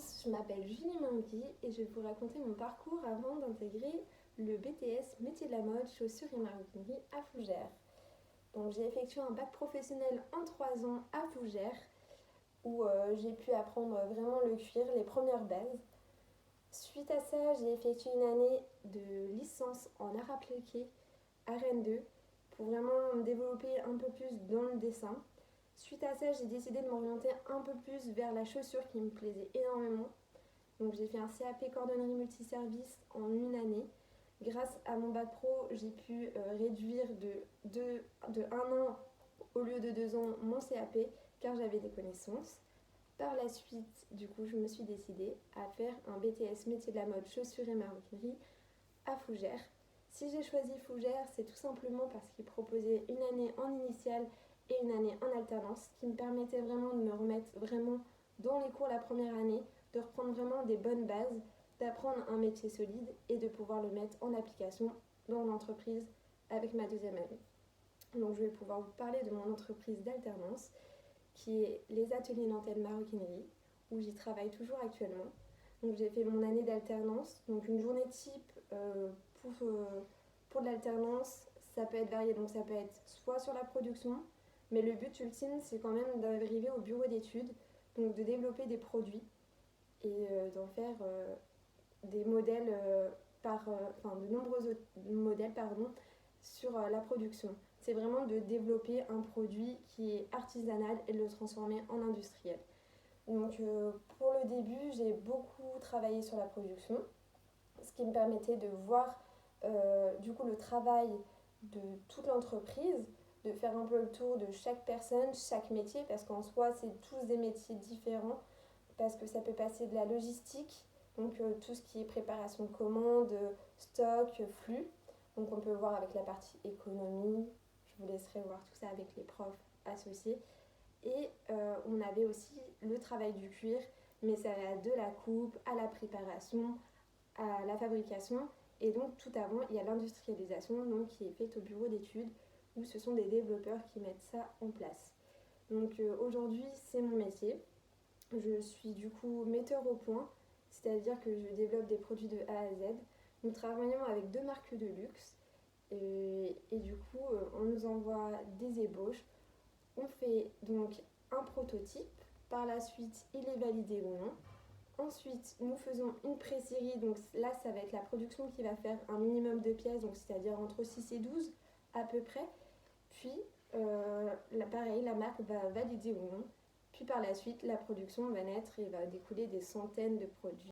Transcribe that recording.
tous, je m'appelle Julie Mainguy et je vais vous raconter mon parcours avant d'intégrer le BTS métier de la mode, chaussures et maroquinerie à Fougères. Donc j'ai effectué un bac professionnel en 3 ans à Fougères où j'ai pu apprendre vraiment le cuir, les premières bases. Suite à ça, j'ai effectué une année de licence en art appliqué à Rennes 2 pour vraiment me développer un peu plus dans le dessin. Suite à ça, j'ai décidé de m'orienter un peu plus vers la chaussure qui me plaisait énormément. Donc j'ai fait un CAP cordonnerie multiservice en une année. Grâce à mon bac pro, j'ai pu réduire de 1 an au lieu de 2 ans mon CAP car j'avais des connaissances. Par la suite, du coup, je me suis décidée à faire un BTS métier de la mode, chaussures et maroquinerie à Fougères. Si j'ai choisi Fougères, c'est tout simplement parce qu'ils proposaient une année en initiale et une année en alternance, qui me permettait vraiment de me remettre vraiment dans les cours la première année, de reprendre vraiment des bonnes bases, d'apprendre un métier solide et de pouvoir le mettre en application dans l'entreprise avec ma deuxième année. Donc je vais pouvoir vous parler de mon entreprise d'alternance qui est les ateliers nantais de maroquinerie où j'y travaille toujours actuellement. Donc j'ai fait mon année d'alternance, donc une journée type pour de l'alternance, ça peut être varié, donc ça peut être soit sur la production, mais le but ultime c'est quand même d'arriver au bureau d'études, donc de développer des produits et d'en faire des modèles de nombreux modèles sur la production. C'est vraiment de développer un produit qui est artisanal et de le transformer en industriel. Donc pour le début, j'ai beaucoup travaillé sur la production, ce qui me permettait de voir du coup le travail de toute l'entreprise, de faire un peu le tour de chaque personne, chaque métier, parce qu'en soi, c'est tous des métiers différents, parce que ça peut passer de la logistique, donc tout ce qui est préparation de commandes, stock, flux. Donc on peut voir avec la partie économie, je vous laisserai voir tout ça avec les profs associés. Et on avait aussi le travail du cuir, mais ça va de la coupe à la préparation, à la fabrication. Et donc tout avant, il y a l'industrialisation donc, qui est faite au bureau d'études, où ce sont des développeurs qui mettent ça en place. Donc aujourd'hui, c'est mon métier. Je suis du coup metteur au point, c'est-à-dire que je développe des produits de A à Z. Nous travaillons avec 2 marques de luxe et du coup, on nous envoie des ébauches. On fait donc un prototype. Par la suite, il est validé ou non. Ensuite, nous faisons une pré-série. Donc là, ça va être la production qui va faire un minimum de pièces, donc c'est-à-dire entre 6 et 12 à peu près. Puis, pareil, la marque va valider ou non. Puis par la suite, la production va naître et va découler des centaines de produits.